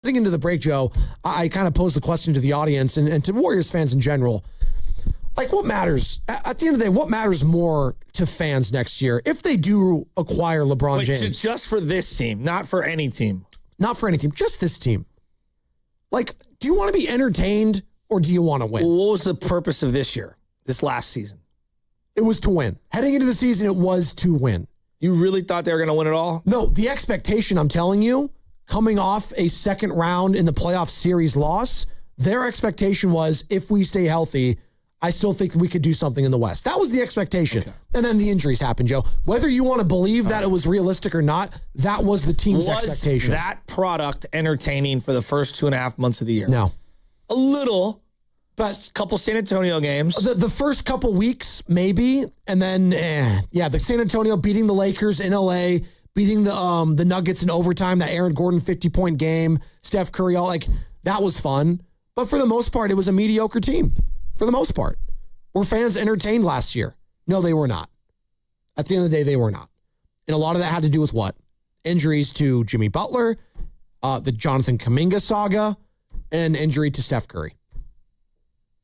Getting into the break, Joe, I kind of posed the question to the audience and to Warriors fans in general. Like, what matters? At the end of the day, what matters more to fans next year if they do acquire LeBron James? Just for this team, not for any team. Not for any team, just this team. Like, do you want to be entertained or do you want to win? What was the purpose of this year, this last season? It was to win. Heading into the season, it was to win. You really thought they were going to win it all? No, the expectation, I'm telling you, coming off a second round in the playoff series loss, their expectation was if we stay healthy, I still think we could do something in the West. That was the expectation. Okay. And then the injuries happened, Joe. Whether you want to believe that it was realistic or not, that was the team's expectation. Was that product entertaining for the first 2.5 months of the year? No. A little, but a couple San Antonio games. The first couple weeks, maybe. And then, the San Antonio beating the Lakers in LA, beating the Nuggets in overtime, that Aaron Gordon 50-point game, Steph Curry, that was fun. But for the most part, it was a mediocre team. For the most part. Were fans entertained last year? No, they were not. At the end of the day, they were not. And a lot of that had to do with what? Injuries to Jimmy Butler, the Jonathan Kuminga saga, and injury to Steph Curry.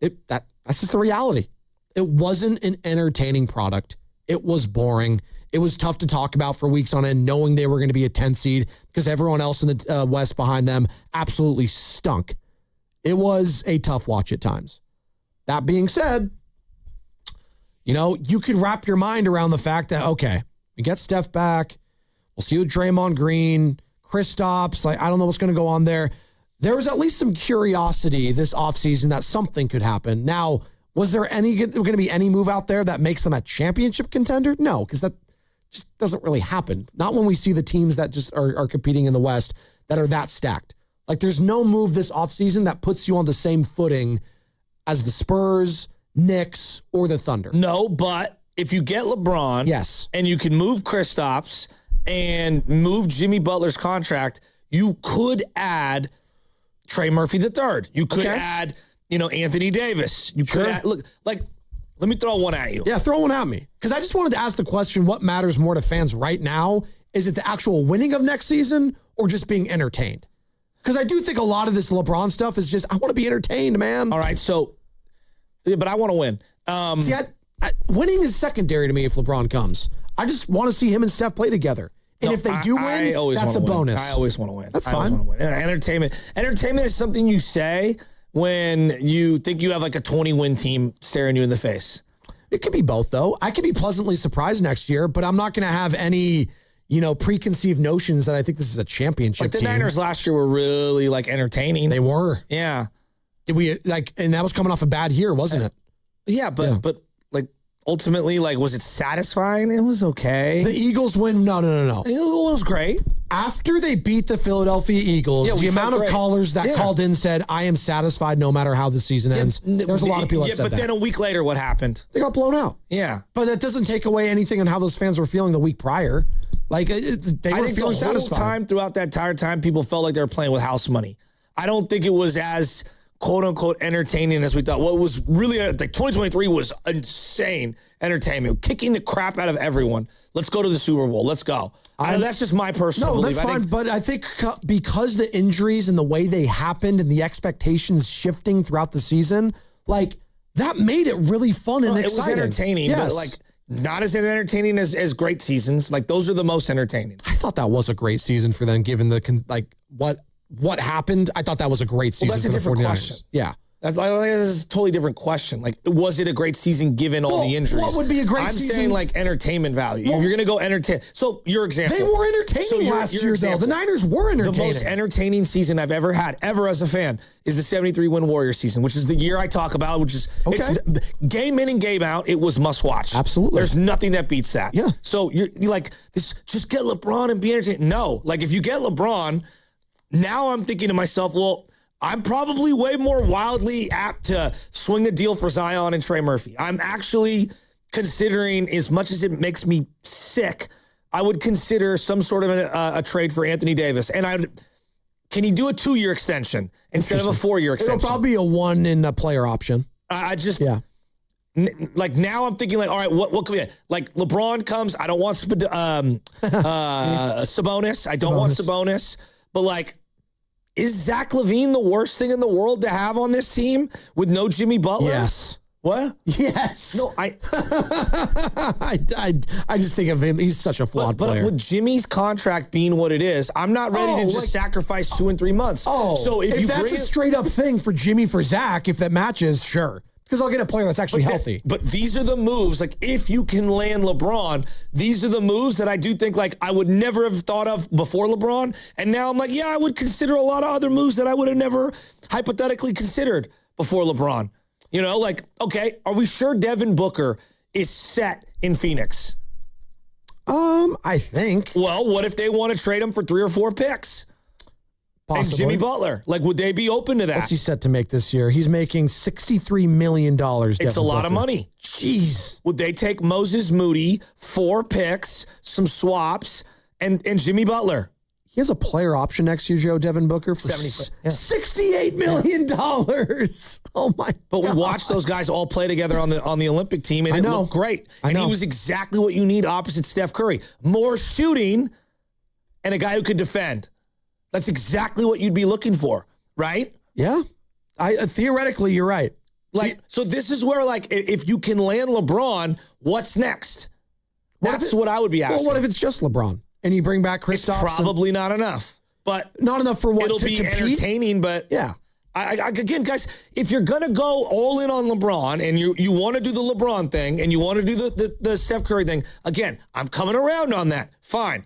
That's just the reality. It wasn't an entertaining product. It was boring. It was tough to talk about for weeks on end, knowing they were going to be a 10 seed because everyone else in the West behind them absolutely stunk. It was a tough watch at times. That being said, you could wrap your mind around the fact that, okay, we get Steph back. We'll see with Draymond Green, Kristaps. I don't know what's going to go on there. There was at least some curiosity this offseason that something could happen. Now, was there going to be any move out there that makes them a championship contender? No, because that just doesn't really happen. Not when we see the teams that just are competing in the West that are that stacked. Like, there's no move this offseason that puts you on the same footing as the Spurs, Knicks, or the Thunder. No, but if you get LeBron, yes, and you can move Kristaps and move Jimmy Butler's contract, you could add Trey Murphy III. You could add, Anthony Davis. You could add, let me throw one at you. Yeah, throw one at me. Because I just wanted to ask the question, what matters more to fans right now? Is it the actual winning of next season or just being entertained? Because I do think a lot of this LeBron stuff is just, I want to be entertained, man. All right, but I want to win. Winning is secondary to me if LeBron comes. I just want to see him and Steph play together. And if they do win, that's a bonus. I always want to win. That's fine. I always want to win. Entertainment is something you say when you think you have like a 20-win team staring you in the face. It could be both, though. I could be pleasantly surprised next year, but I'm not going to have any preconceived notions that I think this is a championship team. The Niners last year were really entertaining. They were. Yeah. Did we and that was coming off a bad year, wasn't it? Yeah, but ultimately, was it satisfying? It was okay. The Eagles win. No. The Eagles was great. After they beat the Philadelphia Eagles, the amount of callers that called in said, I am satisfied no matter how the season ends. There's a lot of people that said that. But then a week later, what happened? They got blown out. Yeah. But that doesn't take away anything on how those fans were feeling the week prior. They were feeling satisfied. Throughout that entire time, people felt like they were playing with house money. I don't think it was as quote-unquote entertaining as we thought. What was really, 2023 was insane entertainment, kicking the crap out of everyone. Let's go to the Super Bowl. Let's go. That's just my personal belief. That's fine, but I think because the injuries and the way they happened and the expectations shifting throughout the season, that made it really fun and exciting. It was entertaining, but not as entertaining as great seasons. Those are the most entertaining. I thought that was a great season for them, given what happened. I thought that was a great season. Well, that's a different 49ers. question. Yeah. That's a totally different question. Was it a great season given all the injuries? What would be a great season? I'm saying entertainment value. You're going to go entertain. So your example. They were entertaining last year, though. The Niners were entertaining. The most entertaining season I've ever had, ever as a fan, is the 73-win Warriors season, which is the year I talk about, which is it's game in and game out. It was must watch. Absolutely. There's nothing that beats that. Yeah. So you're this, just get LeBron and be entertained. No. If you get LeBron, now I'm thinking to myself, well, I'm probably way more wildly apt to swing the deal for Zion and Trey Murphy. I'm actually considering, as much as it makes me sick, I would consider some sort of a trade for Anthony Davis. And can he do a 2-year extension instead of a 4-year extension? It'll probably be a 1 in a player option. Now I'm thinking all right, what can we get? LeBron comes. I don't want Sabonis. I don't want Sabonis, but Is Zach LaVine the worst thing in the world to have on this team with no Jimmy Butler? Yes. What? Yes. No, I just think of him. He's such a flawed player. But with Jimmy's contract being what it is, I'm not ready to just sacrifice 2 and 3 months. So if that's a straight up thing for Jimmy for Zach, if that matches, sure. Because I'll get a player that's actually healthy. But these are the moves. Like, if you can land LeBron, these are the moves that I do think, like, I would never have thought of before LeBron. And now I'm like, yeah, I would consider a lot of other moves that I would have never hypothetically considered before LeBron. You know, like, okay, are we sure Devin Booker is set in Phoenix? I think. Well, what if they want to trade him for 3 or 4 picks? Possibly. And Jimmy Butler. Like, would they be open to that? What's he set to make this year? He's making $63 million. It's a lot of money. Jeez. Would they take Moses Moody, 4 picks, some swaps, and Jimmy Butler? He has a player option next year, Joe, Devin Booker, for $68 million. Oh, my But God. we watched those guys all play together on the Olympic team, and it looked great. And he was exactly what you need opposite Steph Curry. More shooting and a guy who could defend. That's exactly what you'd be looking for, right? Yeah. Theoretically, you're right. Like, so this is where, like, if you can land LeBron, what's next? That's what I would be asking. Well, what if it's just LeBron? And you bring back Kristaps? Probably not enough. But not enough for what? It'll be compete? entertaining, but yeah. Again, guys, if you're going to go all in on LeBron and you want to do the LeBron thing and you want to do the Steph Curry thing, again, I'm coming around on that. Fine.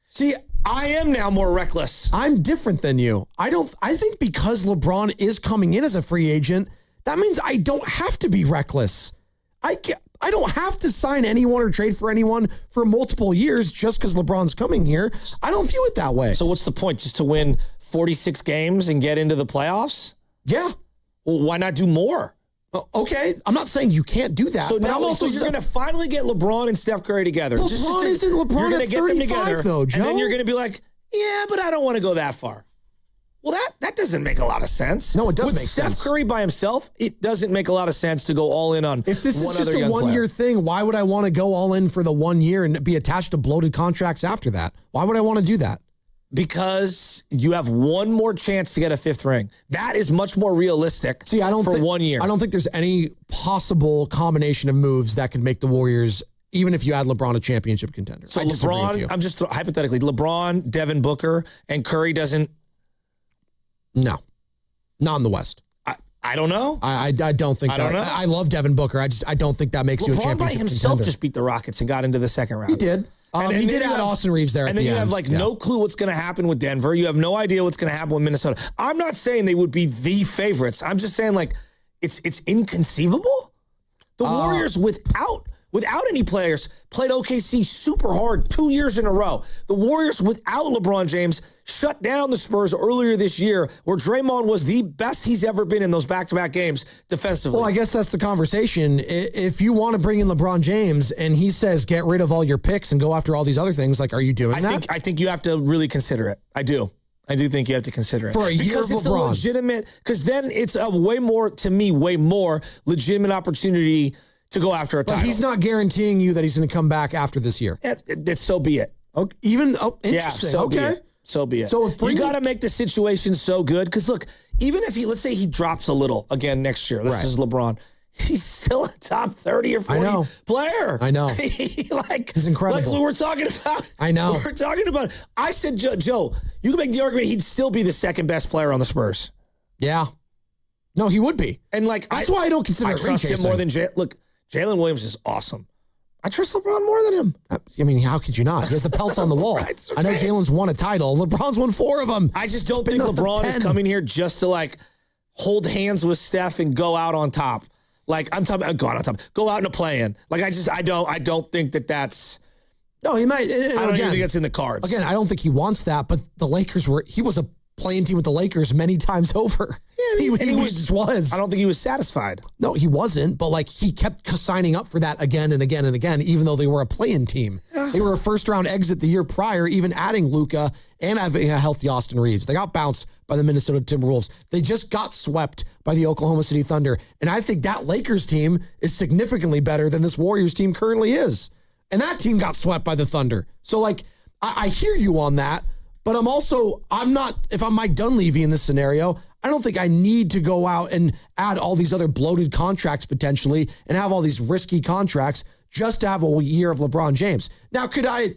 See, I am now more reckless. I'm different than you. I think because LeBron is coming in as a free agent, that means I don't have to be reckless. I don't have to sign anyone or trade for anyone for multiple years just because LeBron's coming here. I don't view it that way. So what's the point? Just to win 46 games and get into the playoffs? Yeah. Well, why not do more? Okay. I'm not saying you can't do that. So now you're going to finally get LeBron and Steph Curry together. LeBron you're going to get them together, though, Joe. And then you're going to be like, yeah, but I don't want to go that far. Well, that doesn't make a lot of sense. No, it does make sense. With sense. Steph Curry by himself, it doesn't make a lot of sense to go all in on if this one is just other a young one-year player. thing, why would I want to go all in for the 1 year and be attached to bloated contracts after that? Why would I want to do that? Because you have one more chance to get a 5th ring. That is much more realistic. See, I don't for think, 1 year. I don't think there's any possible combination of moves that could make the Warriors, even if you add LeBron, a championship contender. So LeBron, I'm just hypothetically, LeBron, Devin Booker, and Curry doesn't. No, not in the West. I don't know. I don't think. I don't know. I love Devin Booker. I don't think that makes you a championship LeBron by himself contender. just beat the Rockets and got into the 2nd round. He did. He did add Austin Reeves there. And then you have no clue what's going to happen with Denver. You have no idea what's going to happen with Minnesota. I'm not saying they would be the favorites. I'm just saying, like, it's inconceivable. The Warriors without any players played OKC super hard 2 years in a row. The Warriors without LeBron James shut down the Spurs earlier this year, where Draymond was the best he's ever been in those back-to-back games defensively. Well, I guess that's the conversation. If you want to bring in LeBron James and he says get rid of all your picks and go after all these other things, like, are you doing that? I think you have to really consider it. I do think you have to consider it. For a year because of it's LeBron. A legitimate, because then it's a way more legitimate opportunity to go after a title. But he's not guaranteeing you that he's going to come back after this year. So be it. Okay. Interesting. Yeah, so okay. Be it. So be it. So you got to make the situation so good. Because look, even if let's say he drops a little again next year, this is LeBron. He's still a top 30 or 40 player. I know. He's incredible. Like what we're talking about. I know. We're talking about. I said, Joe, you can make the argument he'd still be the 2nd best player on the Spurs. Yeah. No, he would be. And like that's why I don't consider I trust him more than Look, Jalen Williams is awesome. I trust LeBron more than him. I mean, how could you not? He has the pelts on the wall. Right. I know Jalen's won a title. LeBron's won 4 of them. I just don't think LeBron is coming here just to like hold hands with Steph and go out on top. Like I'm talking about go out in a play-in. Like I don't think that's. No, he might. I don't even think that's in the cards. Again, I don't think he wants that. But the Lakers he was a playing team with the Lakers many times over. Yeah, he just was. I don't think he was satisfied. No, he wasn't. But like he kept signing up for that again and again and again, even though they were a play-in team. They were a first-round exit the year prior, even adding Luka and having a healthy Austin Reeves. They got bounced by the Minnesota Timberwolves. They just got swept by the Oklahoma City Thunder. And I think that Lakers team is significantly better than this Warriors team currently is. And that team got swept by the Thunder. So like, I hear you on that. But if I'm Mike Dunleavy in this scenario, I don't think I need to go out and add all these other bloated contracts potentially and have all these risky contracts just to have a year of LeBron James. Now, could I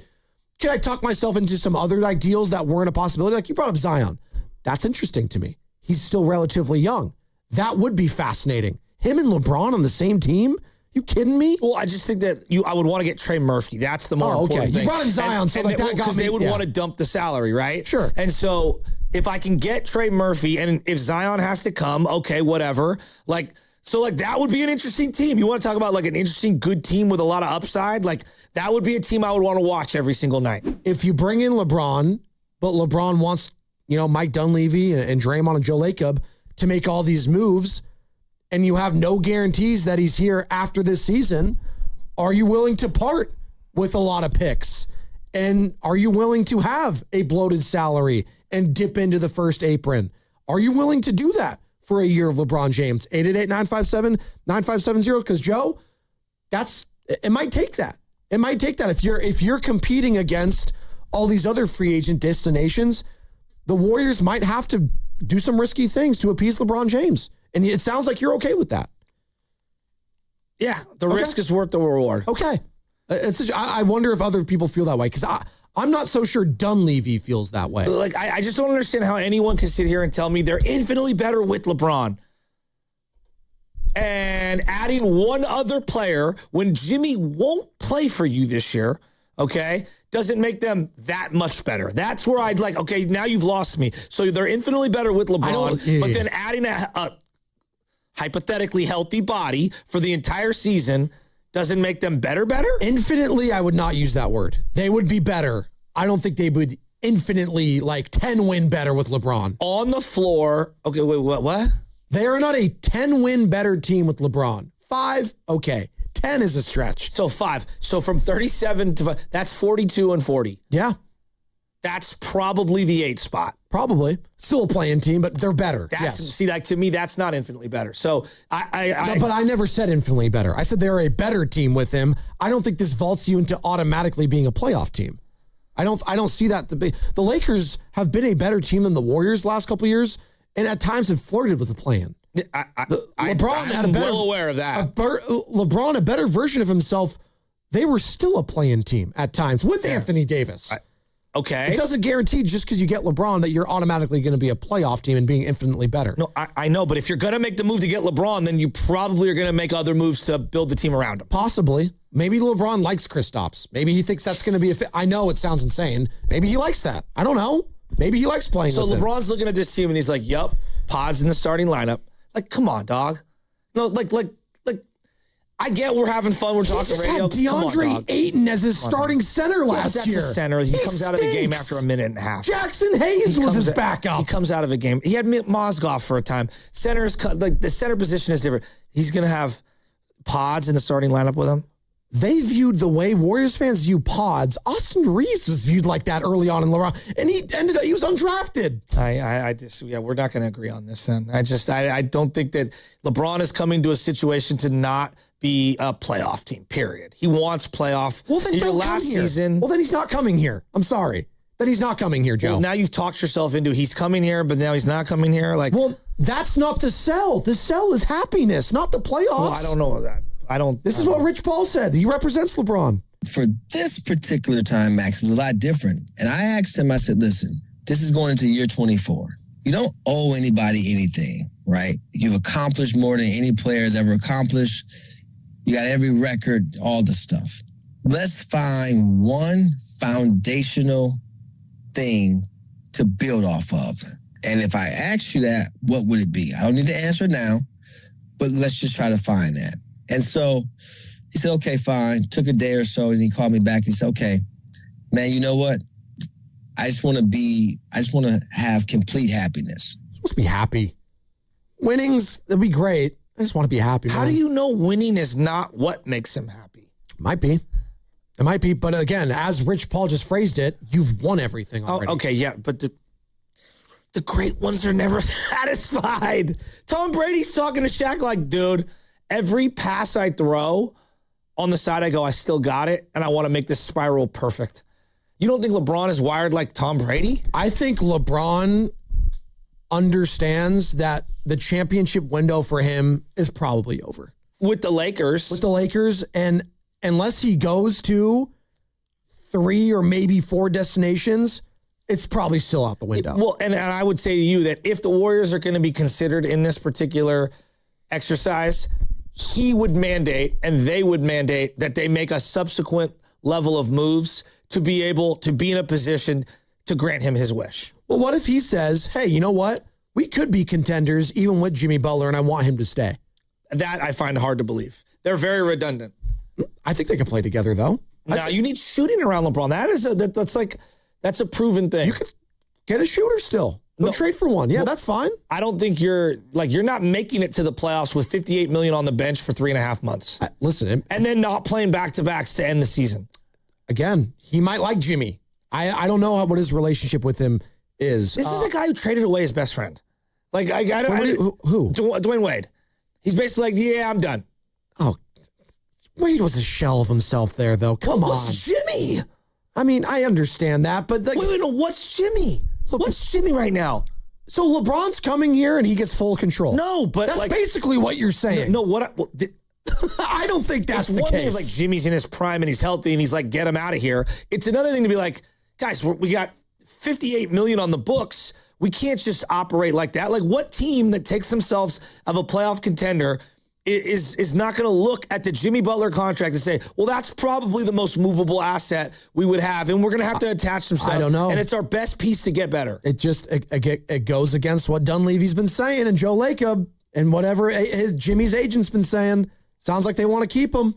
talk myself into some other deals that weren't a possibility? Like you brought up Zion. That's interesting to me. He's still relatively young. That would be fascinating. Him and LeBron on the same team? You kidding me? Well, I just think that I would want to get Trey Murphy. That's the more important thing. You brought in Zion, because they would want to dump the salary, right? Sure. And so if I can get Trey Murphy, and if Zion has to come, okay, whatever. So that would be an interesting team. You want to talk about like an interesting, good team with a lot of upside? Like that would be a team I would want to watch every single night. If you bring in LeBron, but LeBron wants, Mike Dunleavy and Draymond and Joe Lacob to make all these moves, and you have no guarantees that he's here after this season, are you willing to part with a lot of picks? And are you willing to have a bloated salary and dip into the first apron? Are you willing to do that for a year of LeBron James? 888-957-9570. Because Joe, it might take that. It might take that. If you're competing against all these other free agent destinations, the Warriors might have to do some risky things to appease LeBron James. And it sounds like you're okay with that. Yeah, the risk is worth the reward. Okay. I wonder if other people feel that way, because I'm not so sure Dunleavy feels that way. Like, I just don't understand how anyone can sit here and tell me they're infinitely better with LeBron. And adding one other player when Jimmy won't play for you this year, okay, doesn't make them that much better. That's where I'd like, okay, now you've lost me. So they're infinitely better with LeBron, but then adding a hypothetically healthy body for the entire season doesn't make them better? Infinitely, I would not use that word. They would be better. I don't think they would infinitely 10-win better with LeBron. On the floor. Okay, wait, what? They are not a 10-win better team with LeBron. 5, okay. 10 is a stretch. So 5. So from 37 to 5, that's 42 and 40. Yeah. That's probably the 8 spot. Probably. Still a playing team, but they're better. See, to me, that's not infinitely better. So but I never said infinitely better. I said they're a better team with him. I don't think this vaults you into automatically being a playoff team. I don't see that to be. The Lakers have been a better team than the Warriors last couple of years, and at times have flirted with the play-in. I'm well aware of that. LeBron, a better version of himself, they were still a play-in team at times with Anthony Davis. Okay. It doesn't guarantee just because you get LeBron that you're automatically going to be a playoff team and being infinitely better. No, I know, but if you're going to make the move to get LeBron, then you probably are going to make other moves to build the team around him. Possibly. Maybe LeBron likes Kristaps. Maybe he thinks that's going to be a fit. I know it sounds insane. Maybe he likes that. I don't know. Maybe he likes playing with him. So LeBron's looking at this team and he's like, yup, Pod's in the starting lineup. Like, come on, dog. No, like, I get we're having fun. We're talking radio. He just had DeAndre Ayton as his starting center last year. That's a center. He comes out of the game after a minute and a half. Jackson Hayes was his backup. He comes out of the game. He had Mozgov for a time. The center position is different. He's going to have Pods in the starting lineup with him. They viewed the way Warriors fans view Pods. Austin Reeves was viewed like that early on in LeBron, and he was undrafted. We're not going to agree on this then. I don't think that LeBron is coming to a situation to not be a playoff team, period. He wants playoff. Well, then don't come here. Season. Well, then he's not coming here. I'm sorry. Then he's not coming here, Joe. Well, now you've talked yourself into he's coming here, but now he's not coming here. Well, that's not the sell. The sell is happiness, not the playoffs. Well, I don't know that. This is what Rich Paul said. He represents LeBron. For this particular time, Max, was a lot different. And I asked him, I said, listen, this is going into year 24. You don't owe anybody anything, right? You've accomplished more than any player has ever accomplished. You got every record, all the stuff. Let's find one foundational thing to build off of. And if I ask you that, what would it be? I don't need to answer now, but let's just try to find that. And so he said, okay, fine. Took a day or so, and he called me back. He said, okay, man, you know what? I just want to have complete happiness. You're supposed to be happy. Winnings, that'd be great. I just want to be happy. How do you know winning is not what makes him happy? Might be. It might be. But again, as Rich Paul just phrased it, you've won everything already. Oh, okay, yeah. But the great ones are never satisfied. Tom Brady's talking to Shaq like, dude, every pass I throw on the side, I go, I still got it, and I want to make this spiral perfect. You don't think LeBron is wired like Tom Brady? I think LeBron understands that the championship window for him is probably over. With the Lakers. And unless he goes to 3 or maybe 4 destinations, it's probably still out the window. And I would say to you that if the Warriors are going to be considered in this particular exercise, he would mandate and they would mandate that they make a subsequent level of moves to be able to be in a position to grant him his wish. Well, what if he says, hey, you know what? We could be contenders even with Jimmy Butler, and I want him to stay. That I find hard to believe. They're very redundant. I think they can play together, though. Now, you need shooting around LeBron. That's a proven thing. You could get a shooter still. Go trade for one. Yeah, that's fine. I don't think you're not making it to the playoffs with $58 million on the bench for 3.5 months. Listen. And then not playing back-to-backs to end the season. Again, he might like Jimmy. I don't know what his relationship with him is. This is a guy who traded away his best friend. Who? Dwayne Wade. He's basically like, yeah, I'm done. Oh, Wade was a shell of himself there, though. Come on. What's Jimmy? I mean, I understand that, but... Wait, no, what's Jimmy? What's Jimmy right now? So LeBron's coming here and he gets full control. No, but... That's basically what you're saying. No, I don't think that's the case. It's one thing if like Jimmy's in his prime and he's healthy and he's like, get him out of here. It's another thing to be like, guys, we got $58 million on the books. We can't just operate like that. Like, what team that takes themselves of a playoff contender is not going to look at the Jimmy Butler contract and say, well, that's probably the most movable asset we would have, and we're going to have to attach some stuff. I don't know. And it's our best piece to get better. It goes against what Dunleavy's been saying and Joe Lacob and whatever Jimmy's agent's been saying. Sounds like they want to keep him.